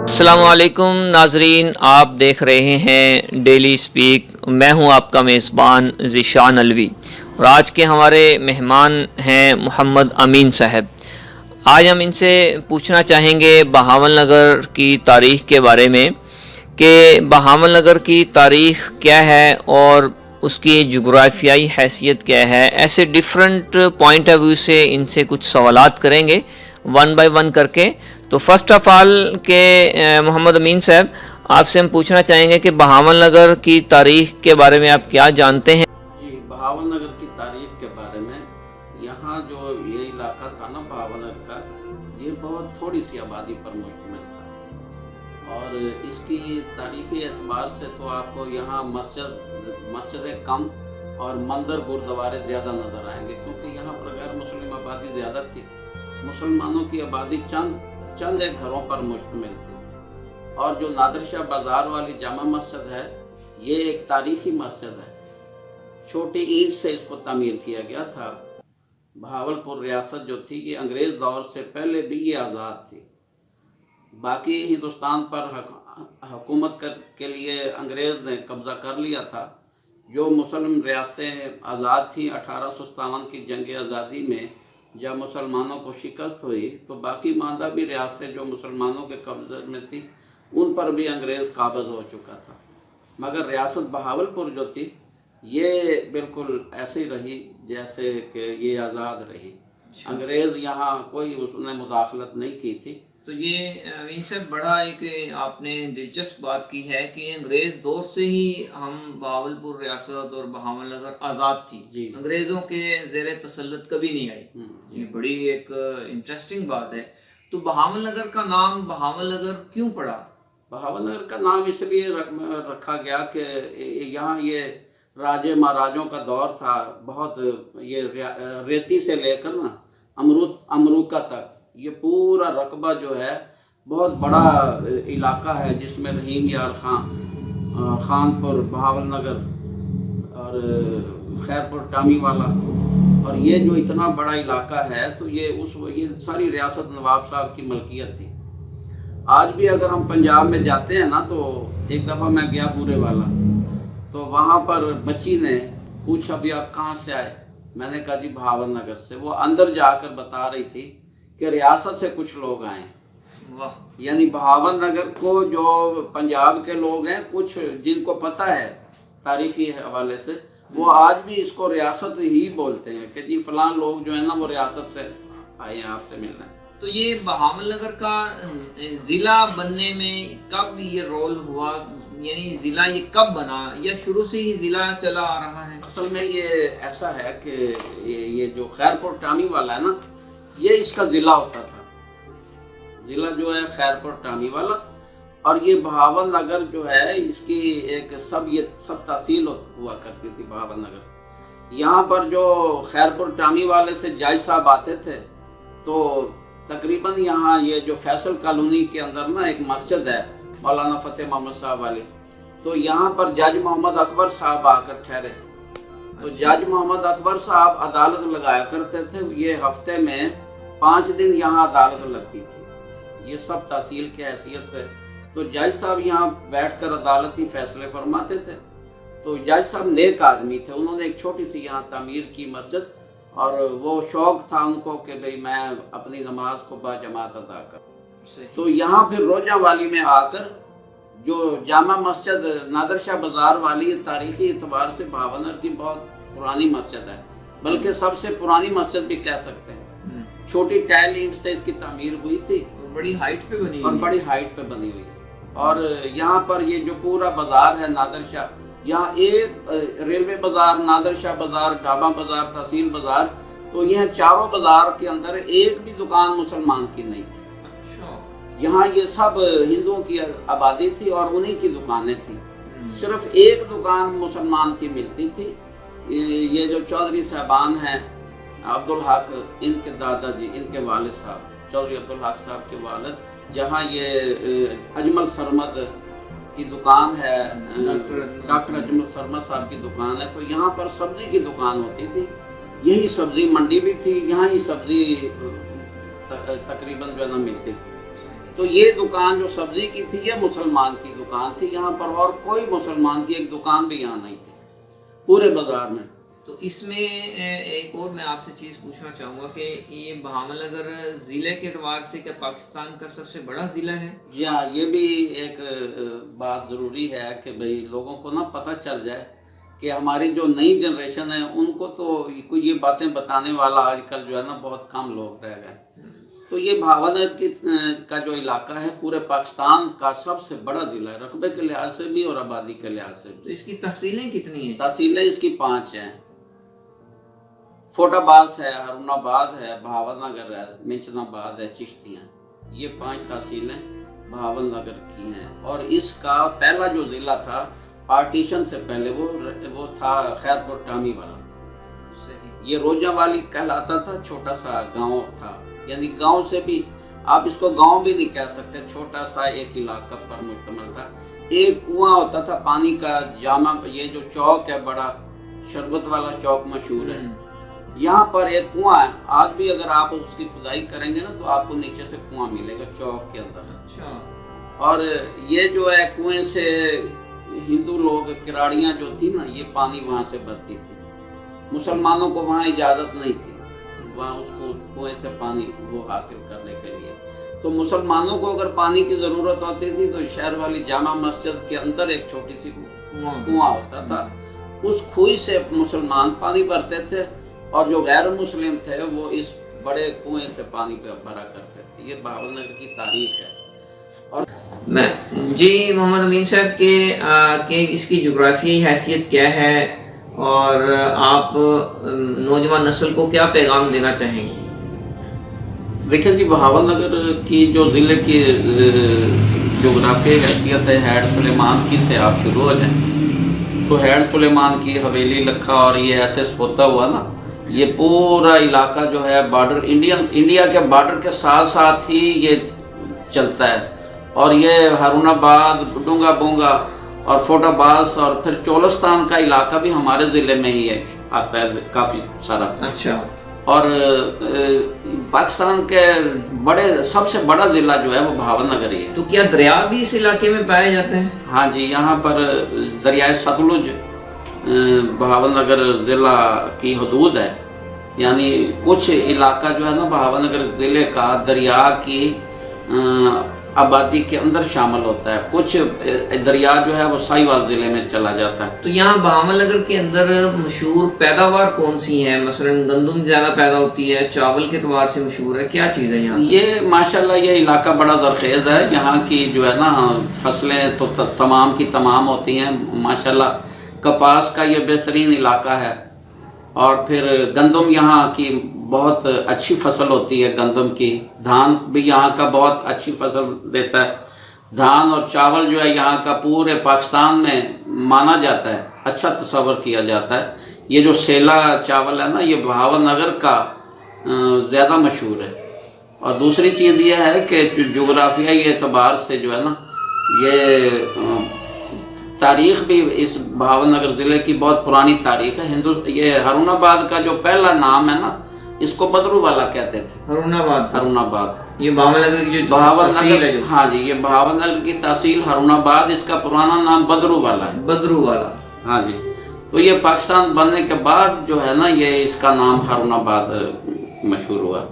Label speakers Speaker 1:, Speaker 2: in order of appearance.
Speaker 1: السلام علیکم ناظرین، آپ دیکھ رہے ہیں ڈیلی سپیک۔ میں ہوں آپ کا میزبان ذیشان الوی، اور آج کے ہمارے مہمان ہیں محمد امین صاحب۔ آج ہم ان سے پوچھنا چاہیں گے بہاول نگر کی تاریخ کے بارے میں کہ بہاول نگر کی تاریخ کیا ہے اور اس کی جغرافیائی حیثیت کیا ہے۔ ایسے ڈیفرنٹ پوائنٹ آف ویو سے ان سے کچھ سوالات کریں گے ون بائی ون کر کے۔ تو فرسٹ آف آل کہ محمد امین صاحب، آپ سے ہم پوچھنا چاہیں گے کہ بہاول نگر کی تاریخ کے بارے میں آپ کیا جانتے ہیں؟
Speaker 2: جی، بہاول نگر کی تاریخ کے بارے میں، یہاں جو یہ علاقہ تھا نا بہاول نگر کا، یہ بہت تھوڑی سی آبادی پر مشتمل تھا، اور اس کی تاریخی اعتبار سے تو آپ کو یہاں مسجدیں کم اور مندر گردوارے زیادہ نظر آئیں گے، کیونکہ یہاں پر غیر مسلم آبادی زیادہ تھی۔ مسلمانوں کی آبادی چند ایک گھروں پر مشتمل تھی۔ اور جو نادر شاہ بازار والی جامع مسجد ہے، یہ ایک تاریخی مسجد ہے۔ چھوٹی اینٹ سے اس کو تعمیر کیا گیا تھا۔ بہاولپور ریاست جو تھی، یہ انگریز دور سے پہلے بھی یہ آزاد تھی۔ باقی ہندوستان پر حکومت کے لیے انگریز نے قبضہ کر لیا تھا۔ جو مسلم ریاستیں آزاد تھیں 1857 کی جنگ آزادی میں، جب مسلمانوں کو شکست ہوئی تو باقی ماندہ بھی ریاستیں جو مسلمانوں کے قبضے میں تھی، ان پر بھی انگریز قابض ہو چکا تھا۔ مگر ریاست بہاولپور جو تھی، یہ بالکل ایسی رہی جیسے کہ یہ آزاد رہی۔ انگریز یہاں کوئی اس نے مداخلت نہیں کی تھی۔
Speaker 1: تو یہ امین صاحب بڑا ایک آپ نے دلچسپ بات کی ہے کہ انگریز دور سے ہی ہم بہاولپور ریاست اور بہاول نگر آزاد تھی،
Speaker 2: جی،
Speaker 1: انگریزوں کے زیر تسلط کبھی نہیں آئی۔ یہ بڑی ایک انٹرسٹنگ بات ہے۔ تو بہاول نگر کا نام بہاول نگر کیوں پڑا؟
Speaker 2: بہاول نگر کا نام اس لیے رکھا گیا کہ یہاں یہ راجے مہاراجوں کا دور تھا۔ بہت یہ ریتی سے لے کر نا امروکہ تک یہ پورا رقبہ جو ہے بہت بڑا علاقہ ہے، جس میں رحیم یار خان، خانپور، بہاول نگر اور خیرپور ٹامی والا، اور یہ جو اتنا بڑا علاقہ ہے، تو یہ ساری ریاست نواب صاحب کی ملکیت تھی۔ آج بھی اگر ہم پنجاب میں جاتے ہیں نا، تو ایک دفعہ میں گیا بورے والا، تو وہاں پر بچی نے پوچھا بھی آپ کہاں سے آئے؟ میں نے کہا جی بہاول نگر سے۔ وہ اندر جا کر بتا رہی تھی کہ ریاست سے کچھ لوگ آئے ہیں۔ یعنی بہاول نگر کو جو پنجاب کے لوگ ہیں، کچھ جن کو پتہ ہے تاریخی حوالے سے، وہ آج بھی اس کو ریاست ہی بولتے ہیں کہ جی فلاں لوگ جو ہیں نا، وہ ریاست سے آئے ہیں آپ سے ملنا ہے۔
Speaker 1: تو یہ بہاول نگر کا ضلع بننے میں کب یہ رول ہوا؟ یعنی ضلع یہ کب بنا، یا شروع سے ہی ضلع چلا آ رہا ہے؟
Speaker 2: اصل میں یہ ایسا ہے کہ یہ جو خیرپور ٹامی والا ہے نا، یہ اس کا ضلع ہوتا تھا۔ ضلع جو ہے خیرپور ٹامی والا، اور یہ بہاول نگر جو ہے، اس کی ایک سب تحصیل ہوا کرتی تھی بہاول نگر۔ یہاں پر جو خیرپور ٹامی والے سے جج صاحب آتے تھے، تو تقریباً یہاں یہ جو فیصل کالونی کے اندر نا ایک مسجد ہے مولانا فتح محمد صاحب والی، تو یہاں پر جج محمد اکبر صاحب آ کر ٹھہرے۔ تو جج محمد اکبر صاحب عدالت لگایا کرتے تھے۔ یہ ہفتے میں 5 دن یہاں عدالت لگتی تھی، یہ سب تحصیل کی حیثیت سے۔ تو جج صاحب یہاں بیٹھ کر عدالتی فیصلے فرماتے تھے۔ تو جج صاحب نیک آدمی تھے، انہوں نے ایک چھوٹی سی یہاں تعمیر کی مسجد، اور وہ شوق تھا ان کو کہ بھئی میں اپنی نماز کو با جماعت ادا کروں۔ تو یہاں پھر روجہ والی میں آ کر جو جامع مسجد نادر شاہ بازار والی، تاریخی اعتبار سے بہاول نگر کی بہت پرانی مسجد ہے، بلکہ سب سے پرانی مسجد بھی کہہ سکتے ہیں۔ چھوٹی ٹائل اینٹ سے اس کی تعمیر ہوئی تھی،
Speaker 1: بڑی ہائٹ پہ بنی،
Speaker 2: اور بڑی ہائٹ پہ بنی ہوئی ہے۔ اور یہاں پر یہ جو پورا بازار ہے نادر شاہ، یہاں ایک ریلوے بازار، نادر شاہ بازار، ڈھابا بازار، تحصیل بازار، تو یہ چاروں بازار کے اندر ایک بھی دکان مسلمان کی نہیں تھی۔ یہاں یہ سب ہندوؤں کی آبادی تھی اور انہی کی دکانیں تھیں۔ صرف ایک دکان مسلمان کی ملتی تھی، یہ جو چودھری صاحبان ہیں عبدالحق، ان کے دادا جی، ان کے والد صاحب چودھری عبدالحق صاحب کے والد، جہاں یہ اجمل سرمد کی دکان ہے، ڈاکٹر اجمل سرمد صاحب کی دکان ہے، تو یہاں پر سبزی کی دکان ہوتی تھی۔ یہی سبزی منڈی بھی تھی، یہاں ہی سبزی تقریباً جو ہے نا ملتی تھی۔ تو یہ دکان جو سبزی کی تھی یہ مسلمان کی دکان تھی، یہاں پر اور کوئی مسلمان کی ایک دکان بھی یہاں نہیں تھی پورے بازار میں۔
Speaker 1: تو اس میں ایک اور میں آپ سے چیز پوچھنا چاہوں گا کہ یہ بہاول نگر ضلع کے اعتبار سے کیا پاکستان کا سب سے بڑا ضلع ہے؟
Speaker 2: جی ہاں، یہ بھی ایک بات ضروری ہے کہ بھئی لوگوں کو نا پتہ چل جائے کہ ہماری جو نئی جنریشن ہے ان کو تو یہ باتیں بتانے والا آج کل جو ہے نا بہت کم لوگ رہ گئے۔ تو یہ بہاول نگر کا جو علاقہ ہے پورے پاکستان کا سب سے بڑا ضلع ہے، رقبے کے لحاظ سے بھی اور آبادی کے لحاظ سے بھی۔
Speaker 1: تو اس کی تحصیلیں کتنی ہیں؟
Speaker 2: تحصیلیں اس کی 5 ہیں، فوٹ آباد ہے، ہارون آباد ہے، بہاول نگر ہے، منچن آباد ہے، چشتی ہیں۔ یہ 5 تحصیلیں بہاول نگر کی ہیں، اور اس کا پہلا جو ضلع تھا پارٹیشن سے پہلے وہ تھا خیرپور ٹامی والا، یہ روجہ والی کہلاتا تھا، چھوٹا سا گاؤں تھا، یعنی گاؤں سے بھی آپ اس کو گاؤں بھی نہیں کہہ سکتے، چھوٹا سا ایک علاقہ پر مشتمل تھا۔ ایک کنواں ہوتا تھا پانی کا جامع، یہ جو چوک ہے بڑا شربت والا چوک مشہور ہے، یہاں پر ایک کنواں ہے، آج بھی اگر آپ اس کی کھدائی کریں گے نا تو آپ کو نیچے سے کنواں ملے گا چوک کے اندر۔
Speaker 1: اچھا۔
Speaker 2: اور یہ جو ہے کنویں سے ہندو لوگ کراڑیاں جو تھی نا یہ پانی وہاں سے بھرتی تھی، مسلمانوں کو وہاں اجازت نہیں تھی وہاں اس کو کنویں سے پانی وہ حاصل کرنے کے لیے۔ تو مسلمانوں کو اگر پانی کی ضرورت ہوتی تھی تو شہر والی جامع مسجد کے اندر ایک چھوٹی سی کنواں ہوتا تھا، اس کنویں سے مسلمان پانی بھرتے تھے، اور جو غیر مسلم تھے وہ اس بڑے کنویں سے پانی پہ بھرا کرتے تھے۔ یہ بہاول نگر کی تاریخ ہے۔ اور
Speaker 1: جی محمد امین صاحب کہ اس کی جغرافیائی حیثیت کیا ہے اور آپ نوجوان نسل کو کیا پیغام دینا چاہیں گے؟
Speaker 2: دیکھیں جی، بہاول نگر کی جو ضلع کی جغرافیائی حیثیت ہے، ہیڈ سلیمان کی سے آپ شروع ہو جائیں تو ہیڈ سلیمان کی حویلی لکھا اور یہ ایسے ہوتا ہوا نا، یہ پورا علاقہ جو ہے بارڈر انڈیا کے بارڈر کے ساتھ ساتھ ہی یہ چلتا ہے، اور یہ ہارون آباد، ڈونگا بونگا اور فوٹ آباد اور پھر چولستان کا علاقہ بھی ہمارے ضلع میں ہی ہے، آتا ہے کافی سارا۔
Speaker 1: اچھا۔ اور
Speaker 2: پاکستان کے سب سے بڑا ضلع جو ہے وہ بہاول نگر ہی ہے۔
Speaker 1: تو کیا دریا بھی اس علاقے میں پائے جاتے ہیں؟
Speaker 2: ہاں جی، یہاں پر دریائے ستلج بہاول نگر ضلع کی حدود ہے، یعنی کچھ علاقہ جو ہے نا بہاول نگر ضلع کا دریا کی آبادی کے اندر شامل ہوتا ہے، کچھ دریا جو ہے وہ ساہیوال ضلع میں چلا جاتا ہے۔
Speaker 1: تو یہاں بہاول نگر کے اندر مشہور پیداوار کون سی ہیں؟ مثلا گندم زیادہ پیدا ہوتی ہے، چاول کے اعتبار سے مشہور ہے، کیا چیز ہے یہاں؟
Speaker 2: یہ ماشاءاللہ یہ علاقہ بڑا زرخیز ہے، یہاں کی جو ہے نا فصلیں تو تمام کی تمام ہوتی ہیں ماشاءاللہ۔ کپاس کا یہ بہترین علاقہ ہے، اور پھر گندم یہاں کی بہت اچھی فصل ہوتی ہے، گندم کی۔ دھان بھی یہاں کا بہت اچھی فصل دیتا ہے، دھان اور چاول جو ہے یہاں کا پورے پاکستان میں مانا جاتا ہے، اچھا تصور کیا جاتا ہے۔ یہ جو سیلا چاول ہے نا یہ بہاول نگر کا زیادہ مشہور ہے۔ اور دوسری چیز یہ ہے کہ جغرافیائی اعتبار سے جو ہے نا یہ تاریخ بھی اس بہاول نگر ضلع کی بہت پرانی تاریخ ہے۔ یہ ہارون آباد کا جو پہلا نام ہے نا اس کو بدرو والا کہتے تھے، ہارون آباد۔
Speaker 1: یہ بہاول نگر کی جو
Speaker 2: بہاول نگر، ہاں جی، یہ بہاول نگر کی تحصیل ہارون آباد، اس کا پرانا نام بدرو والا ہے،
Speaker 1: بدرو والا۔
Speaker 2: ہاں جی، تو یہ پاکستان بننے کے بعد جو ہے نا یہ اس کا نام ہارون آباد مشہور ہوا۔